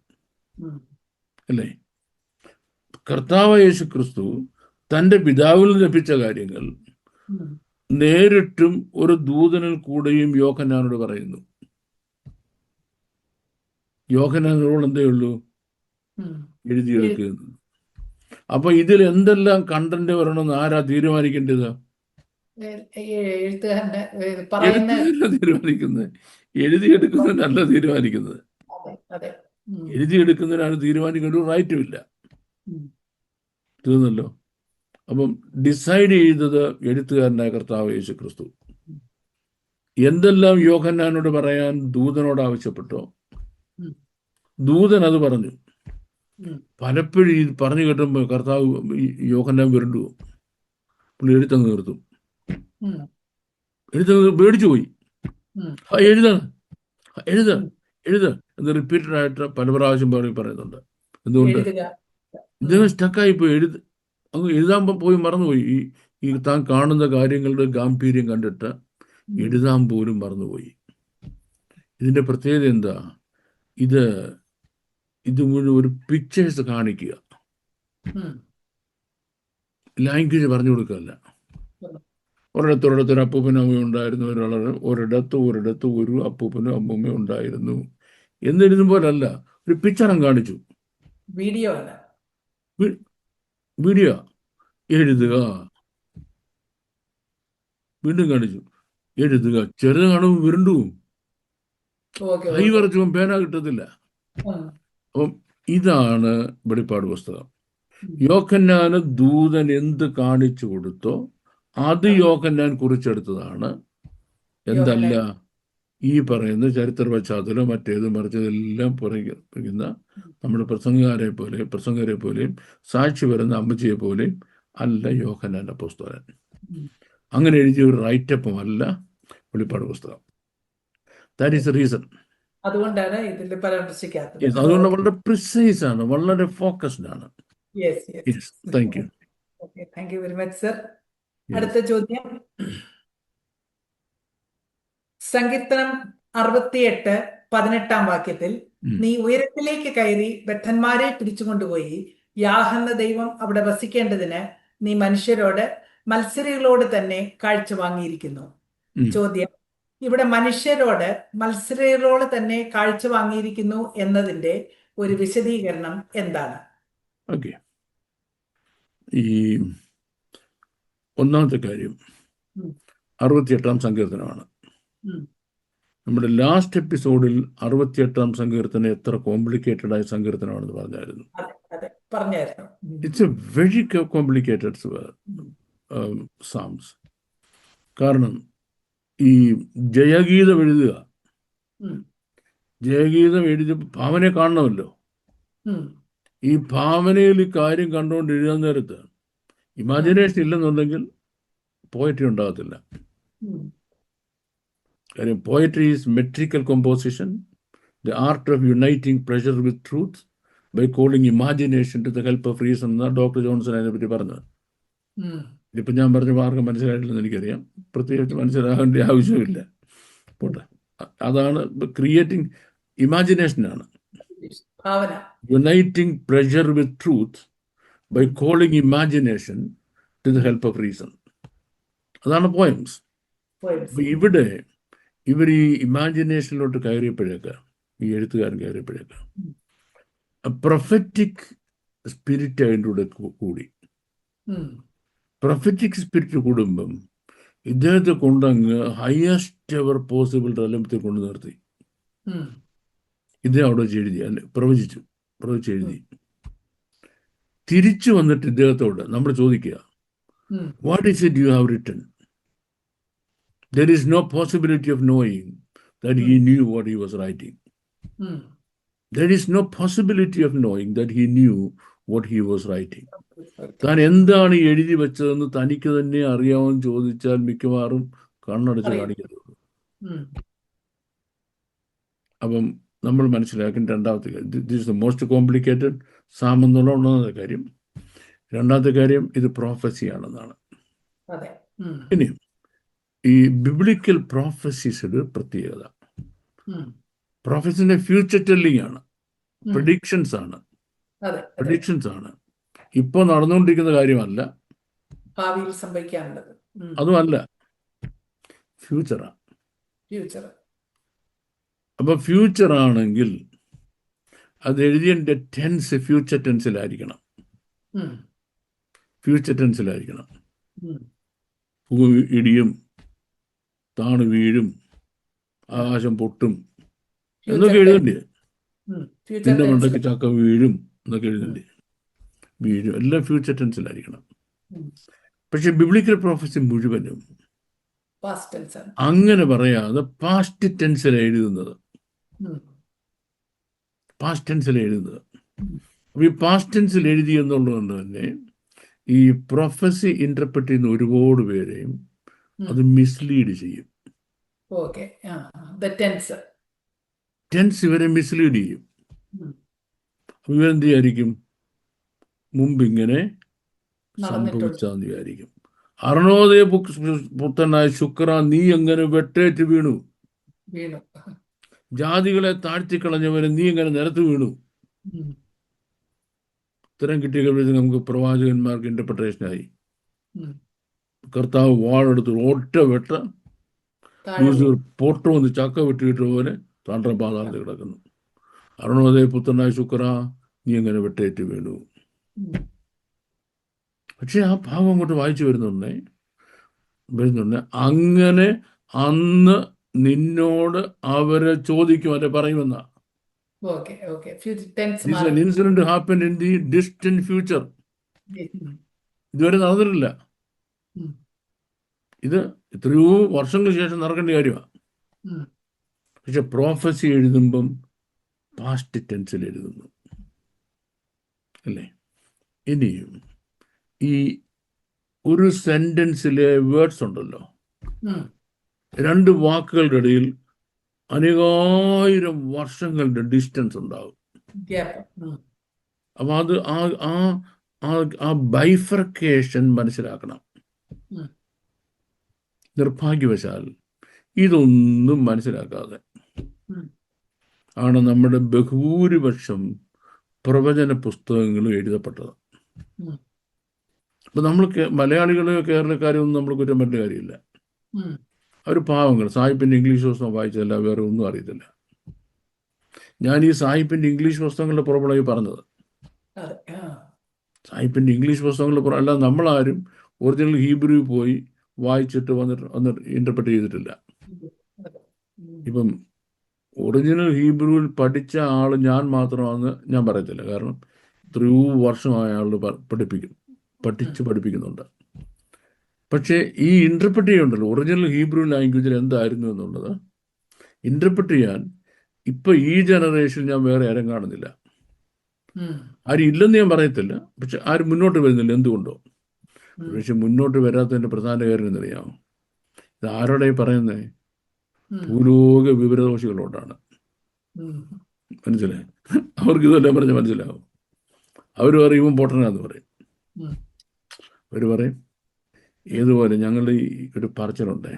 അല്ലേ? കർത്താവ് യേശു ക്രിസ്തു തൻ്റെ പിതാവിൽ ലഭിച്ച കാര്യങ്ങൾ നേരിട്ടും ഒരു ദൂതനിൽ കൂടെയും യോഹന്നാനോട് പറയുന്നു. യോഹന്നാനോട് എന്തേ ഉള്ളൂ? എഴുതിയെടുക്കുന്നു. അപ്പൊ ഇതിൽ എന്തെല്ലാം കണ്ടന്റ് വരണമെന്ന് ആരാ തീരുമാനിക്കേണ്ടത്? എഴുത്തുകാരനാ തീരുമാനിക്കുന്നത്. എഴുതിയെടുക്കുന്നതിനല്ല തീരുമാനിക്കുന്നത്. എഴുതിയെടുക്കുന്നതിനാണ് തീരുമാനിക്കേണ്ട റൈറ്റും ഇല്ല. തീർന്നല്ലോ. അപ്പം ഡിസൈഡ് ചെയ്തത് എഴുത്തുകാരനായ കർത്താവ് യേശു ക്രിസ്തു. എന്തെല്ലാം യോഹന്നാനോട് പറയാൻ ദൂതനോട് ആവശ്യപ്പെട്ടോ, ദൂതൻ അത് പറഞ്ഞു. പലപ്പോഴും ഈ പറഞ്ഞു കേട്ടുമ്പോൾ കർത്താവ് യോഹന്നാൻ വിരണ്ടു, പുള്ളി എഴുത്തങ്ങ് നിർത്തും. പേടിച്ചു പോയി. എഴുത എന്ന് റിപ്പീറ്റഡ് ആയിട്ട് പല പ്രാവശ്യം പറയുന്നുണ്ട്. എന്തുകൊണ്ട്? ഇദ്ദേഹം സ്റ്റക്കായിപ്പോയി. അങ്ങ് എഴുതാൻ പോയി മറന്നുപോയി. ഈ താൻ കാണുന്ന കാര്യങ്ങളുടെ ഗാംഭീര്യം കണ്ടിട്ട് എഴുതാൻ പോലും മറന്നുപോയി. ഇതിന്റെ പ്രത്യേകത എന്താ? ഇത് മുഴുവൻ ഒരു പിക്ചേഴ്സ് കാണിക്കുക, ലാംഗ്വേജ് പറഞ്ഞു കൊടുക്കുകയല്ല. ഒരിടത്തൊരിടത്തൊരു അപ്പൂപ്പനും അമ്മയും ഉണ്ടായിരുന്നു, ഒരിടത്ത് ഒരു അപ്പൂപ്പനും അമ്മൂമ്മയും ഉണ്ടായിരുന്നു എന്നിരുന്ന പോലല്ല, ഒരു പിക്ചറും കാണിച്ചു. വീഡിയോ എഴുതുക, വീണ്ടും കാണിച്ചു, എഴുതുക. ചെറുത് കാണുമ്പോൾ വിരണ്ടു, കൈ വരച്ചും പേന കിട്ടത്തില്ല. അപ്പം ഇതാണ് വെളിപ്പാട് പുസ്തകം. യോഹന്നാന് ദൂതൻ എന്ത് കാണിച്ചു കൊടുത്തോ അത് യോഹന്നാൻ കുറിച്ചെടുത്തതാണ്. എന്തല്ല ഈ പറയുന്ന ചരിത്ര പശ്ചാത്തലം, മറ്റേതും മറിച്ചതെല്ലാം പറയുന്ന നമ്മുടെ പ്രസംഗരെ പോലെയും സാക്ഷി വരുന്ന അമ്മച്ചിയെ പോലെയും അല്ല യോഹന്നാന്റെ പുസ്തകം. അങ്ങനെ എഴുതിയ ഒരു റൈറ്റപ്പും അല്ല വെളിപ്പാട് പുസ്തകം. That is the reason. അതുകൊണ്ടാണ് ഇതിൽ പരാമർശിക്കാത്തത്. അതുകൊണ്ട് വളരെ പ്രിസൈസ് ആണ്, വളരെ ഫോക്കസ്ഡ് ആണ്. Thank you. Thank you very much sir. അടുത്ത ചോദ്യം, സങ്കീർത്തനം 68:18 വാക്യത്തിൽ നീ ഉയരത്തിലേക്ക് കയറി ബദ്ധന്മാരെ പിടിച്ചുകൊണ്ടുപോയി യാഹെന്ന ദൈവം അവിടെ വസിക്കേണ്ടതിന് നീ മത്സരികളോട് തന്നെ കാഴ്ച വാങ്ങിയിരിക്കുന്നു. ചോദ്യം, ഇവിടെ മത്സരികളോട് തന്നെ കാഴ്ച വാങ്ങിയിരിക്കുന്നു എന്നതിന്റെ ഒരു വിശദീകരണം എന്താണ്? ഓക്കെ, ഈ ഒന്നാമത്തെ കാര്യം 68-ാം സങ്കീർത്തനമാണ്. നമ്മുടെ ലാസ്റ്റ് എപ്പിസോഡിൽ 68-ാം സങ്കീർത്തനം എത്ര കോംപ്ലിക്കേറ്റഡ് ആയ സങ്കീർത്തനമാണെന്ന് പറഞ്ഞായിരുന്നു. ഇറ്റ്സ് എ വെരി കോംപ്ലിക്കേറ്റഡ് സാംസ്. കാരണം ഈ ജയഗീതം എഴുതുക, ജയഗീതം എഴുതി ഭാവനയെ കാണണമല്ലോ. ഈ ഭാവനയിൽ ഈ കാര്യം കണ്ടുകൊണ്ട് എഴുതാൻ നേരത്ത് ഇമാജിനേഷൻ ഇല്ലെന്നുണ്ടെങ്കിൽ പോയട്രി ഉണ്ടാകത്തില്ല. കാര്യം poetry is metrical composition, the art of uniting pleasure with truth by calling imagination to the help of reason എന്നാണ് ഡോക്ടർ ജോൺസൺ അതിനെപ്പറ്റി പറഞ്ഞത്. ഇതിപ്പോൾ ഞാൻ പറഞ്ഞ ആർക്കും മനസ്സിലായിട്ടില്ലെന്ന് എനിക്കറിയാം, പ്രത്യേകിച്ച് മനസ്സിലാകേണ്ട ആവശ്യമില്ല. പോട്ടെ, അതാണ് ക്രിയേറ്റിംഗ് ഇമാജിനേഷനാണ്. Uniting pleasure with truth by calling imagination to the help of reason, അതാണ് പോയംസ്. ഇവിടെ ഇവർ ഈ ഇമാജിനേഷനിലോട്ട് കയറിയപ്പോഴേക്ക്, ഈ എഴുത്തുകാരൻ കയറിയപ്പോഴേക്ക് പ്രൊഫറ്റിക് സ്പിരിറ്റ് അതിൻ്റെ കൂടെ കൂടി. പ്രൊഫറ്റിക് സ്പിരിറ്റ് കൂടുമ്പം ഇദ്ദേഹത്തെ കൊണ്ടങ്ങ് ഹയസ്റ്റ് എവർ പോസിബിൾ റെലംത്തിൽ കൊണ്ട് നിർത്തി. ഇദ്ദേഹം അവിടെ എഴുതി, പ്രവചിച്ചെഴുതി. തിരിച്ചു വന്നിട്ട് ഇദ്ദേഹത്തോട് നമ്മൾ ചോദിക്കുക, what is it you have written? There is no possibility of knowing that he knew what he was writing. There is no possibility of knowing that he knew what he was writing. താൻ എന്താണ് എഴുതി വെച്ചതെന്ന് തനിക്ക് തന്നെ അറിയാമെന്ന് ചോദിച്ചാൽ മിക്കവാറും കണ്ണടച്ച് കാണിക്കത്തുള്ളൂ. അപ്പം നമ്മൾ മനസ്സിലാക്കും രണ്ടാമത്തെ കാര്യം, this is the most complicated Sam എന്നുള്ള ഒന്നാമത്തെ കാര്യം. രണ്ടാമത്തെ കാര്യം ഇത് പ്രോഫസിയാണെന്നാണ്. അതെ. ഇനിയും ഈ ബിബ്ലിക്കൽ പ്രോഫസീസിന്റെ പ്രത്യേകത, പ്രോഫസിന്റെ ഫ്യൂച്ചർ ടെല്ലിംഗ് ആണ്, പ്രഡിക്ഷൻസ് ആണ്. അതെ. പ്രഡിക്ഷൻസ് ആണ്, ഇപ്പോൾ നടന്നുകൊണ്ടിരിക്കുന്ന കാര്യമല്ല, ഭാവിയിൽ സംഭവിക്കാനുള്ളത്. അതുമല്ല, ഫ്യൂച്ചറാണ്. ഫ്യൂച്ചർ. അപ്പൊ ഫ്യൂച്ചർ ആണെങ്കിൽ അത് എഴുതിയതിൻ്റെ ടെൻസ് ഫ്യൂച്ചർ ടെൻസിലായിരിക്കണം. ഫ്യൂച്ചർ ടെൻസിലായിരിക്കണം. ഭൂ ഇടിയും താണു വീഴും ആകാശം പൊട്ടും എന്നൊക്കെ എഴുതണ്ടേ? നിന്റെ മണ്ടയ്ക്ക് ചക്ക വീഴും എന്നൊക്കെ എഴുതണ്ടേ? വീഴും, എല്ലാം ഫ്യൂച്ചർ ടെൻസിലായിരിക്കണം. പക്ഷെ ബിബ്ലിക്കൽ പ്രോഫസി മുഴുവനും അങ്ങനെ പറയാതെ പാസ്റ്റ് ടെൻസിൽ എഴുതുന്നത്. പാസ്റ്റ് ടെൻസിൽ എഴുതുന്നത്. അപ്പൊ ഈ പാസ്റ്റ് ടെൻസിൽ എഴുതി എന്നുള്ളതുകൊണ്ട് തന്നെ ഈ പ്രൊഫസി ഇന്റർപ്രറ്റ് ചെയ്യുന്ന ഒരുപാട് പേരെയും അത് മിസ്ലീഡ് ചെയ്യും. ടെൻസ് ഇവരെ മിസ്ലീഡ് ചെയ്യും. ഇവരെന്ത് വിചാരിക്കും? മുമ്പ് ഇങ്ങനെ സംഭവിച്ചാന്ന് വിചാരിക്കും. അർണോദയ പുത്രനായ ശുക്ര, നീ എങ്ങനെ വെട്ടേറ്റ് വീണു, ജാതികളെ താഴ്ത്തിക്കളഞ്ഞവരെ നീ എങ്ങനെ നിലത്ത് വീണു. ഉത്തരം കിട്ടിയ കഴിയുമ്പോൾ നമുക്ക് പ്രവാചകന്മാർക്ക് ഇന്റർപ്രിട്ടേഷനായി. കർത്താവ് വാളെടുത്ത് ഒറ്റ വെട്ട പൊട്ടു വന്ന് ചക്ക വെട്ടിയിട്ട പോലെ താണ്ഡ്രം പാതാളത്തിൽ കിടക്കുന്നു. അരുണോദയ പുത്രനായ ശുക്ര, നീ എങ്ങനെ വെട്ടേറ്റ് വീണു. പക്ഷെ ആ ഭാവം അങ്ങോട്ട് വായിച്ചു വരുന്നുണ്ടേ, അങ്ങനെ അന്ന് നിന്നോട് അവരെ ചോദിക്കും, അല്ലെ പറയുമെന്ന. Incident happen in the distant future. ഇതുവരെ നടന്നിട്ടില്ല. ഇത് എത്രയോ വർഷങ്ങൾക്ക് ശേഷം നടക്കേണ്ട കാര്യമാണ്. പക്ഷെ പ്രോഫസി എഴുതുമ്പം പാസ്റ്റ് ടെൻസിൽ എഴുതുന്നു, അല്ലേ? ഇനിയും ഈ ഒരു സെന്റൻസിലെ വേർഡ്സ് ഉണ്ടല്ലോ, രണ്ട് വാക്കുകളുടെ ഇടയിൽ അനേകായിരം വർഷങ്ങളുടെ ഡിസ്റ്റൻസ് ഉണ്ടാവും. അപ്പൊ അത് ആ ബൈഫർക്കേഷൻ മനസ്സിലാക്കണം. നിർഭാഗ്യവശാൽ ഇതൊന്നും മനസ്സിലാക്കാതെ ആണ് നമ്മുടെ ബഹുഭൂരിപക്ഷം പ്രവചന പുസ്തകങ്ങളും എഴുതപ്പെട്ടത്. അപ്പൊ നമ്മൾ മലയാളികളെയോ കേരളക്കാരെയോ ഒന്നും നമ്മൾ കുറ്റം പറഞ്ഞ കാര്യമില്ല. അവർ പാവങ്ങൾ. സാഹിബിൻ്റെ ഇംഗ്ലീഷ് പുസ്തകം വായിച്ചതല്ല, വേറെ ഒന്നും അറിയത്തില്ല. ഞാൻ ഈ സാഹിബിൻ്റെ ഇംഗ്ലീഷ് പുസ്തകങ്ങളുടെ പുറമെയായി പറഞ്ഞത്. സാഹിബിൻ്റെ ഇംഗ്ലീഷ് പുസ്തകങ്ങളുടെ അല്ല, നമ്മളാരും ഒറിജിനൽ ഹീബ്രു പോയി വായിച്ചിട്ട് വന്നിട്ട് ഇന്റർപ്രറ്റ് ചെയ്തിട്ടില്ല. ഇപ്പം ഒറിജിനൽ ഹീബ്രുവിൽ പഠിച്ച ആൾ ഞാൻ മാത്രമാണെന്ന് ഞാൻ പറയത്തില്ല. കാരണം എത്രയോ വർഷമായ ആൾ പഠിപ്പിക്കുന്നുണ്ട്. പക്ഷേ ഈ ഇന്റർപ്രറ്റ് ചെയ്യുന്നുണ്ടല്ലോ, ഒറിജിനൽ ഹീബ്രു ലാംഗ്വേജിൽ എന്തായിരുന്നു എന്നുള്ളത് ഇന്റർപ്രറ്റ് ചെയ്യാൻ ഇപ്പൊ ഈ ജനറേഷൻ ഞാൻ വേറെ ആരും കാണുന്നില്ല. ആരും ഇല്ലെന്ന് ഞാൻ പറയത്തില്ല, പക്ഷെ ആരും മുന്നോട്ട് വരുന്നില്ല. എന്തുകൊണ്ടോ? പക്ഷെ മുന്നോട്ട് വരാത്തതിന്റെ പ്രധാന കാര്യം എന്നറിയാമോ? ഇത് ആരോടെ പറയുന്നത്? ഭൂലോക വിവരദോഷികളോടാണ്. മനസ്സിലായി? അവർക്ക് ഇതെല്ലാം പറഞ്ഞ് മനസ്സിലാവും. അവർ പറയും പൊട്ടനാന്ന് പറയും. അവർ പറയും ഏതുപോലെ ഞങ്ങളുടെ ഈ ഒരു പറച്ചിലുണ്ടേ,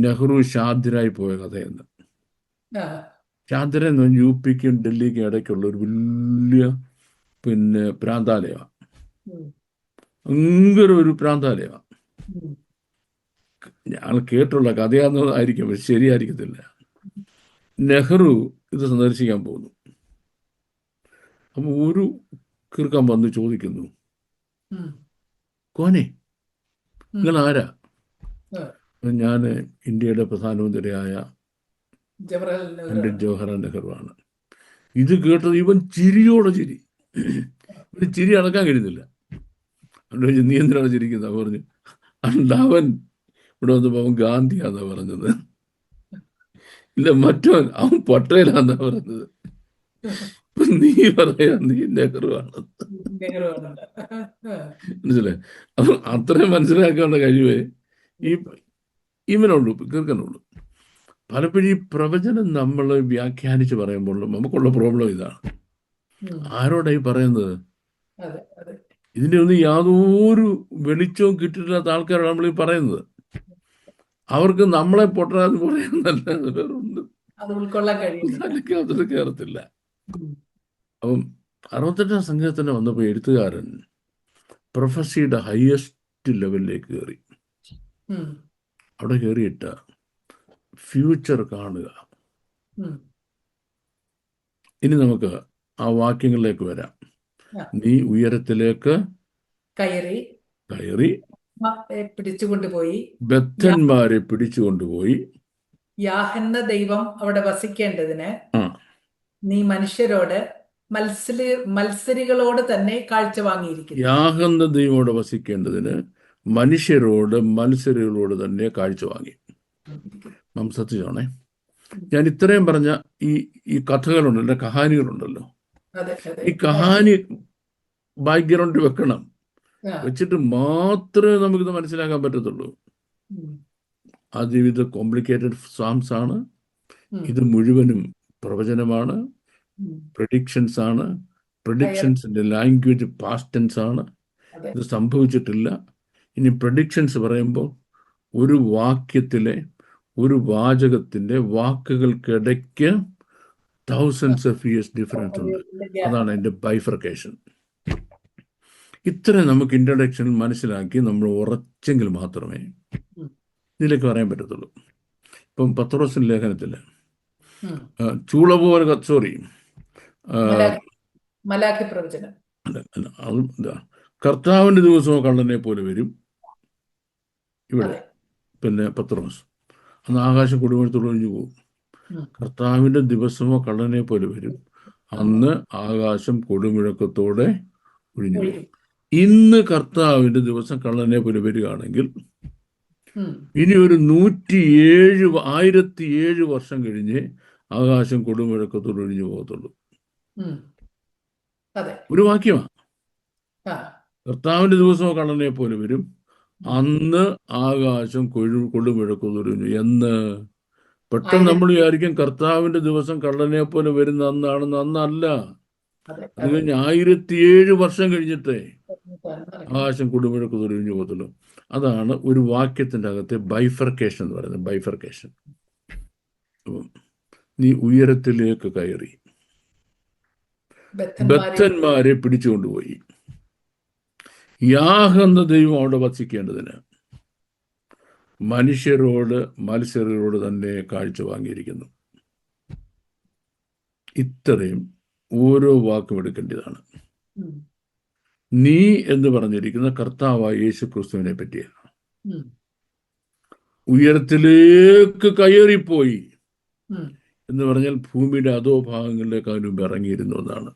നെഹ്റു ഷാദിരായി പോയ കഥയെന്ന്. ഷാദിര എന്ന് പറഞ്ഞാൽ UPക്കും ഡൽഹിക്കും ഇടയ്ക്കുള്ള ഒരു വലിയ പ്രാന്താലയമാണ്. ഭയങ്കര ഒരു പ്രാന്താലയമാണ്. ഞങ്ങൾ കേട്ടുള്ള കഥയാണെന്നതായിരിക്കും, പക്ഷെ ശരിയായിരിക്കത്തില്ല. നെഹ്റു ഇത് സന്ദർശിക്കാൻ പോകുന്നു. അപ്പൊ ഒരു കിറുക്കൻ വന്ന് ചോദിക്കുന്നു, കോനെ നിങ്ങൾ ആരാ? ഞാൻ ഇന്ത്യയുടെ പ്രധാനമന്ത്രിയായ പണ്ഡിറ്റ് ജവഹർലാൽ നെഹ്റു ആണ്. ഇത് കേട്ടത് ഇവൻ ചിരിയോടെ ചിരി. ഇവന് ചിരി അടക്കാൻ കഴിയുന്നില്ല. നീ എന്തിനാണ് ചിരിക്കുന്നത്? പറഞ്ഞു, അവൻ ഇവിടെ വന്നപ്പോൾ അവൻ ഗാന്ധിയാന്നാ പറഞ്ഞത്. ഇല്ല, മറ്റവൻ അവൻ പട്ടേലാന്നാ പറഞ്ഞത്. നീ പറയാ നീ നെഹ്റു ആണ്. മനസ്സിലായി? അപ്പൊ അത്രയും മനസ്സിലാക്കാനുള്ള കഴിവേ ഇവനുള്ളൂ, കീർക്കനുള്ളൂ. പലപ്പോഴും ഈ പ്രവചനം നമ്മൾ വ്യാഖ്യാനിച്ച് പറയുമ്പോൾ നമുക്കുള്ള പ്രോബ്ലം ഇതാണ്. ഉം. ആരോടായി പറയുന്നത്? അതെ അതെ ഇതിൻ്റെ ഒന്നും യാതൊരു വെളിച്ചവും കിട്ടിയിട്ടില്ലാത്ത ആൾക്കാരാണ് നമ്മൾ ഈ പറയുന്നത്. അവർക്ക് നമ്മളെ പൊട്ടനാന്ന് പറയാന്നല്ല വേറൊന്നും അത് ഉൾക്കൊള്ളാൻ കഴിയുന്നില്ല. തലയ്ക്കകത്തോട്ട് കയറത്തില്ല. ഉം. അപ്പം 68ാം സംഘത്തിന് വന്നപ്പോൾ എഴുത്തുകാരൻ പ്രൊഫസിയുടെ ഹയസ്റ്റ് ലെവലിലേക്ക് കയറി. ഉം. അവിടെ കയറിയിട്ട് ഫ്യൂച്ചർ കാണുക. ഉം. ഇനി നമുക്ക് ആ വാക്യങ്ങളിലേക്ക് വരാം. ആ. നീ ഉയരത്തിലേക്ക് കയറി കയറി പിടിച്ചുകൊണ്ടുപോയി ബദ്ധന്മാരെ പിടിച്ചുകൊണ്ടുപോയി യാഹെന്ന ദൈവം അവിടെ വസിക്കേണ്ടതിന് ആ നീ മനുഷ്യരോട് മത്സരികളോട് തന്നെ കാഴ്ച വാങ്ങിയിരിക്കുന്നു. യാഹെന്ന ദൈവമോട് വസിക്കേണ്ടതിന് മത്സരികളോട് തന്നെ കാഴ്ച വാങ്ങി. ശ്രദ്ധിച്ചോണേ, ഞാൻ ഇത്രയും പറഞ്ഞ ഈ കഥകളുണ്ടല്ലോ, കഹാനികളുണ്ടല്ലോ, അതെ അതെ ഈ കഹാനി ബാക്ക്ഗ്രൗണ്ട് വെക്കണം. ആ. വെച്ചിട്ട് മാത്രമേ നമുക്കിത് മനസ്സിലാക്കാൻ പറ്റത്തുള്ളൂ. ഉം. ഇത് കോംപ്ലിക്കേറ്റഡ് സാംസ് ആണ്. ഉം. ഇത് മുഴുവനും പ്രവചനമാണ്, ഉം. പ്രഡിക്ഷൻസ് ആണ്. പ്രഡിക്ഷൻസിന്റെ ലാംഗ്വേജ് പാസ്റ്റ് ടെൻസ് ആണ്. അതെ ഇത് സംഭവിച്ചിട്ടില്ല. ഇനി പ്രഡിക്ഷൻസ് പറയുമ്പോൾ ഒരു വാക്യത്തിലെ ഒരു വാചകത്തിന്റെ വാക്കുകൾക്കിടയ്ക്ക് തൗസൻഡ്സ് ഓഫ് ഇയേഴ്സ് ഡിഫറൻസ് ഉണ്ട്. അതാണ് എൻ്റെ ബൈഫർക്കേഷൻ. ഇത്ര നമുക്ക് ഇൻട്രഡക്ഷനിൽ മനസ്സിലാക്കി നമ്മൾ ഉറച്ചെങ്കിൽ മാത്രമേ ഇതിലേക്ക് പറയാൻ പറ്റത്തുള്ളൂ. ഇപ്പം പത്രോസിന്റെ ലേഖനത്തിൽ ചൂള പോലെ മലാഖി പ്രവചനം കർത്താവിന്റെ ദിവസമോ കള്ളനെ പോലെ വരും. ഇവിടെ അതെ. പിന്നെ പത്രോസ് അന്ന് ആകാശം കൊടുമഴത്തോട് ഒഴിഞ്ഞു പോകും. കർത്താവിന്റെ ദിവസമോ കള്ളനെ പോലെ വരും, അന്ന് ആകാശം കൊടുമുഴക്കത്തോടെ ഒഴിഞ്ഞു പോകും. ഇന്ന് കർത്താവിന്റെ ദിവസം കള്ളനെ പോലെ വരികയാണെങ്കിൽ ഇനി ഒരു 1007 വർഷം കഴിഞ്ഞ് ആകാശം കൊടുമുഴക്കത്തോട് ഒഴിഞ്ഞു പോകത്തുള്ളൂ. ഒരു വാക്യമാണ്. കർത്താവിന്റെ ദിവസമോ കള്ളനെ പോലെ വരും, അന്ന് ആകാശം കൊടുമുഴക്കത്തോട് ഒഴിഞ്ഞു. എന്ന് പെട്ടെന്ന് നമ്മൾ വിചാരിക്കും കർത്താവിന്റെ ദിവസം കള്ളനെ പോലെ വരുന്ന അന്നാണെന്ന്. അന്നല്ല. അത് കഴിഞ്ഞ് 1007 വർഷം കഴിഞ്ഞിട്ടേ ആകാശം കൊടുമുഴക്കത്തോട് ഒഴിഞ്ഞു പോകത്തുള്ളൂ. അതാണ് ഒരു വാക്യത്തിന്റെ അകത്തെ ബൈഫർക്കേഷൻ എന്ന് പറയുന്നത്. ബൈഫർക്കേഷൻ. നീ ഉയരത്തിലേക്ക് കയറി ബദ്ധന്മാരെ പിടിച്ചുകൊണ്ടുപോയി യാഹെന്ന ദൈവം അവിടെ വസിക്കേണ്ടതിന് മത്സരികളോട് തന്നെ കാഴ്ച വാങ്ങിയിരിക്കുന്നു. ഇത്രയും ഓരോ വാക്കും എടുക്കേണ്ടതാണ്. നീ എന്ന് പറഞ്ഞിരിക്കുന്ന കർത്താവായ യേശു ക്രിസ്തുവിനെ പറ്റിയാണ്. ഉയരത്തിലേക്ക് കയറിപ്പോയി എന്ന് പറഞ്ഞാൽ ഭൂമിയുടെ അധോ ഭാഗങ്ങളിലേക്ക് അവന് മുമ്പ് ഇറങ്ങിയിരുന്നു എന്നാണ്.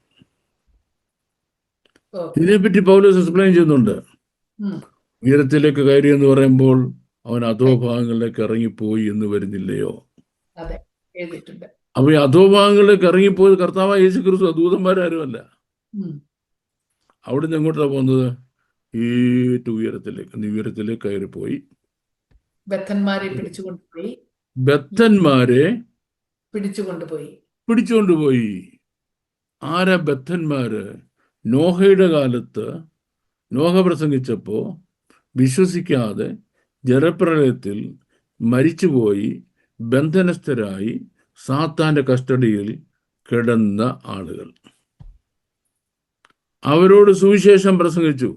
ഇതിനെപ്പറ്റി പൗലോസ് എക്സ്പ്ലെയിൻ ചെയ്യുന്നുണ്ട്. ഉയരത്തിലേക്ക് കയറി എന്ന് പറയുമ്പോൾ അവൻ അധോ ഭാഗങ്ങളിലേക്ക് ഇറങ്ങിപ്പോയി എന്ന് വരുന്നില്ലയോ? അപ്പൊ ഈ അധോ ഭാഗങ്ങളിലേക്ക് ഇറങ്ങിപ്പോയത് കർത്താവായ യേശു ക്രിസ്തു, ദൂതന്മാരാരുമല്ല. അവിടെ നിന്ന് എങ്ങോട്ടാണ് പോകുന്നത്? ഏറ്റവും ഉയരത്തിലേക്ക് കയറിപ്പോയി ബദ്ധന്മാരെ പിടിച്ചുകൊണ്ടുപോയി. ആരാ ബദ്ധന്മാര്? നോഹയുടെ കാലത്ത് നോഹ പ്രസംഗിച്ചപ്പോ വിശ്വസിക്കാതെ ജലപ്രളയത്തിൽ മരിച്ചുപോയി ബന്ധനസ്ഥരായി സാത്താന്റെ കസ്റ്റഡിയിൽ കിടന്ന ആളുകൾ. അവരോട് സുവിശേഷം പ്രസംഗിച്ചു.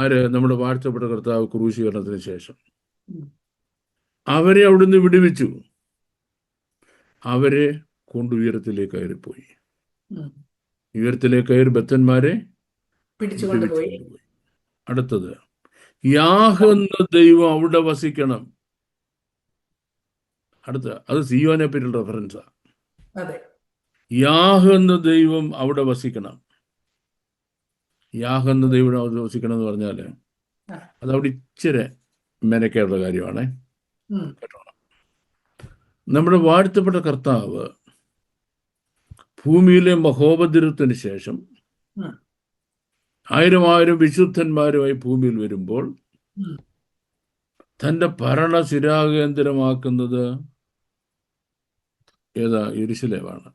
ആര്? നമ്മുടെ വാഴ്ത്തപ്പെട്ട കർത്താവ് ക്രൂശീകരണത്തിന് ശേഷം അവരെ അവിടുന്ന് വിടുവിച്ചു. അവരെ കൊണ്ട് ഉയരത്തിലേക്ക് കയറിപ്പോയി. ഉയരത്തിലേക്ക് കയറി ബദ്ധന്മാരെ പിടിച്ചുകൊണ്ടുപോയി. അടുത്തത് യാഹെന്ന ദൈവം അവിടെ വസിക്കണം. അത് സിയോനെ പറ്റിയുള്ള റെഫറൻസാ. യാഹെന്ന ദൈവം അവിടെ വസിക്കണം. യാഹെന്ന ദൈവം അവിടെ വസിക്കണം എന്ന് പറഞ്ഞാല് അതവിടെ ഇച്ചിരി മെനക്കേറുള്ള കാര്യമാണ്. നമ്മുടെ വാഴ്ത്തപ്പെട്ട കർത്താവ് ഭൂമിയിലെ മഹോപദ്രവത്തിന് ശേഷം 1000 വിശുദ്ധന്മാരുമായി ഭൂമിയിൽ വരുമ്പോൾ തന്റെ ഭരണ ശിരാകേന്ദ്രമാക്കുന്നത് ഏതാ? യെരുശലേമാണ്,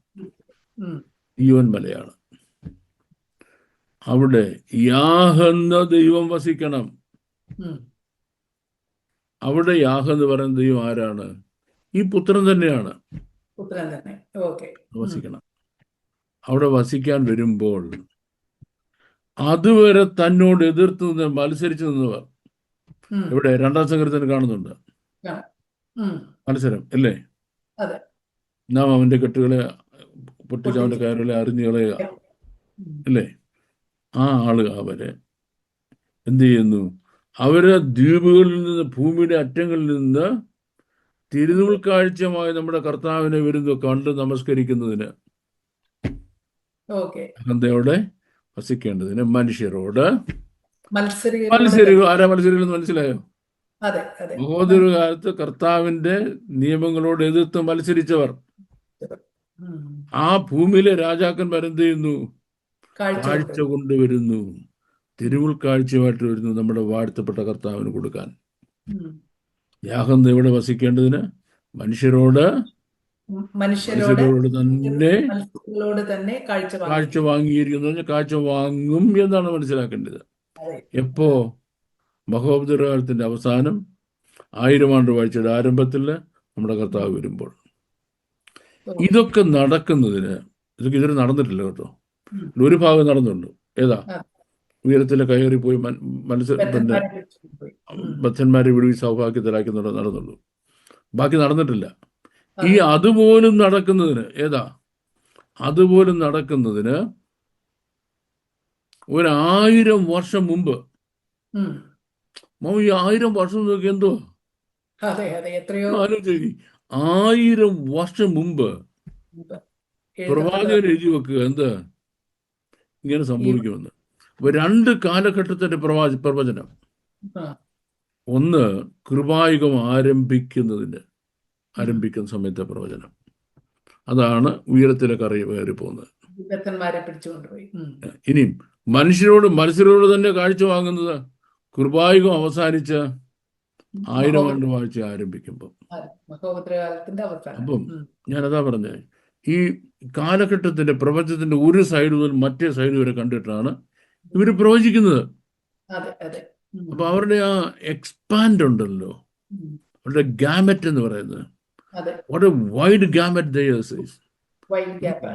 ഉം. ഈയോൻ മലയാണ്. അവിടെ യാഹെന്ന ദൈവം വസിക്കണം. ഉം. അവിടെ യാഹ് എന്ന് പറയുന്ന ദൈവം ആരാണ്? ഈ പുത്രൻ തന്നെയാണ് പുത്രൻ തന്നെ. ഓക്കെ. വസിക്കണം. അവിടെ വസിക്കാൻ വരുമ്പോൾ അതുവരെ തന്നോട് എതിർത്ത് നിന്ന് മത്സരിച്ചു നിന്നവർ, ഇവിടെ 2-ാം സങ്കീർത്തനം കാണുന്നുണ്ട് മത്സരം, അല്ലേ? അതെ. നാം അവന്റെ കെട്ടുകളെ പൊട്ടിച്ച് അവന്റെ കയറുകളെ അറിഞ്ഞു കളയുക, അല്ലേ? ആ ആള് അവരെ എന്ത് ചെയ്യുന്നു? അവര് ദ്വീപുകളിൽ നിന്ന്, ഭൂമിയുടെ അറ്റങ്ങളിൽ നിന്ന് തിരുമുൽ കാഴ്ചമായി നമ്മുടെ കർത്താവിനെ വരുന്നു കണ്ട് നമസ്കരിക്കുന്നതിന്, അഹന്തയോടെ വസിക്കേണ്ടതിന് മനുഷ്യരോട് മത്സരിക്കുക. ആരാ മത്സരികളെന്ന് മനസ്സിലായോ? ബഹോദര കാലത്ത് കർത്താവിന്റെ നിയമങ്ങളോട് എതിർത്ത് മത്സരിച്ചവർ, ആ ഭൂമിയിലെ രാജാക്കന്മാർ എന്ത് ചെയ്യുന്നു? കാഴ്ച കൊണ്ടുവരുന്നു, തിരുമുൽ കാഴ്ചയായിട്ട് വരുന്നു നമ്മുടെ വാഴ്ത്തപ്പെട്ട കർത്താവിന് കൊടുക്കാൻ. യാഹന്ത ഇവിടെ വസിക്കേണ്ടതിന് മനുഷ്യരോട് തന്നെ കാഴ്ച വാങ്ങിയിരിക്കുന്നു. കാഴ്ച വാങ്ങും എന്നാണ് മനസ്സിലാക്കേണ്ടത്. എപ്പോ? മഹോപദ്രവകാലത്തിന്റെ അവസാനം, 1000 ആണ്ട് വാഴ്ചയുടെ ആരംഭത്തിൽ നമ്മുടെ കർത്താവ് വരുമ്പോൾ. ഇതൊക്കെ നടക്കുന്നതിന്, ഇതൊരു നടന്നിട്ടില്ല കേട്ടോ. ഒരു ഭാഗം നടന്നുണ്ട്. ഏതാ? ഉയരത്തിലെ കയറിപ്പോയി പിന്നെ ബദ്ധന്മാരെ വിടുവി സൗഭാഗ്യത്തിലാക്കുന്നുണ്ട് നടന്നുള്ളൂ. ബാക്കി നടന്നിട്ടില്ല. ഈ അതുപോലും നടക്കുന്നതിന്, ഏതാ? അതുപോലും നടക്കുന്നതിന് 1000 വർഷം മുമ്പ്, ഈ 1000 വർഷം നോക്കി എന്തോ ആലോചിച്ച്, 1000 വർഷം മുമ്പ് പ്രവാചകൻ എഴുതി വെക്കുക എന്ത് ഇങ്ങനെ സംഭവിക്കുമെന്ന്. അപ്പൊ 2 കാലഘട്ടത്തിന്റെ പ്രവചനം. ഒന്ന് കൃപായുഗം ആരംഭിക്കുന്ന സമയത്തെ പ്രവചനം. അതാണ് ഉയരത്തിലെ കയറി പോകുന്നത്. ഇനിയും മനുഷ്യരോട് തന്നെ കാഴ്ച വാങ്ങുന്നത് കൃപായുഗം അവസാനിച്ച് 1000 ആണ്ട് വാഴ്ച ആരംഭിക്കുമ്പോൾ. അപ്പം ഞാനതാ പറഞ്ഞേ, ഈ കാലഘട്ടത്തിന്റെ പ്രപഞ്ചത്തിന്റെ ഒരു സൈഡ് മുതൽ മറ്റേ സൈഡ് വരെ കണ്ടിട്ടാണ് ഇവര് പ്രവചിക്കുന്നത്. അപ്പൊ അവരുടെ ആ എക്സ്പാൻഡ് ഉണ്ടല്ലോ, അവരുടെ ഗാമറ്റ് എന്ന് പറയുന്നത്, വളരെ വൈഡ് ഗാമറ്റ്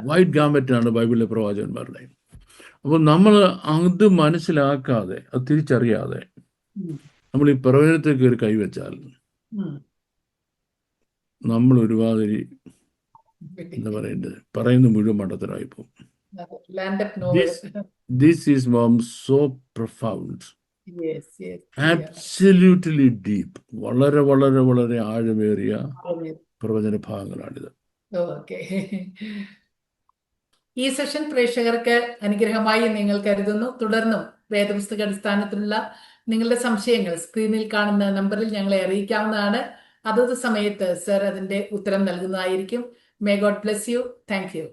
വൈഡ് ഗാമറ്റ് ആണ് ബൈബിളിലെ പ്രവാചകന്മാരുടെ. അപ്പൊ നമ്മൾ അത് മനസ്സിലാക്കാതെ, അത് തിരിച്ചറിയാതെ നമ്മൾ ഈ പ്രവചനത്തിൽ കയറി കൈവച്ചാൽ നമ്മൾ ഒരുമാതിരി എന്താ പറയേണ്ടത്, പറയുന്ന മുഴുവൻ മണ്ടത്തരമായി പോകും. This is so profound, absolutely deep, വളരെ വളരെ വളരെ ആഴമേറിയ പ്രവചന ഭാഗങ്ങളാണിത്. ഈ സെഷൻ പ്രേക്ഷകർക്ക് അനുഗ്രഹമായി നിങ്ങൾ കരുതുന്നു. തുടർന്നും വേദപുസ്തക അടിസ്ഥാനത്തിലുള്ള നിങ്ങളുടെ സംശയങ്ങൾ സ്ക്രീനിൽ കാണുന്ന നമ്പറിൽ ഞങ്ങളെ അറിയിക്കാവുന്നതാണ്. അതത് സമയത്ത് സർ അതിന്റെ ഉത്തരം നൽകുന്നതായിരിക്കും. May God bless you. Thank you.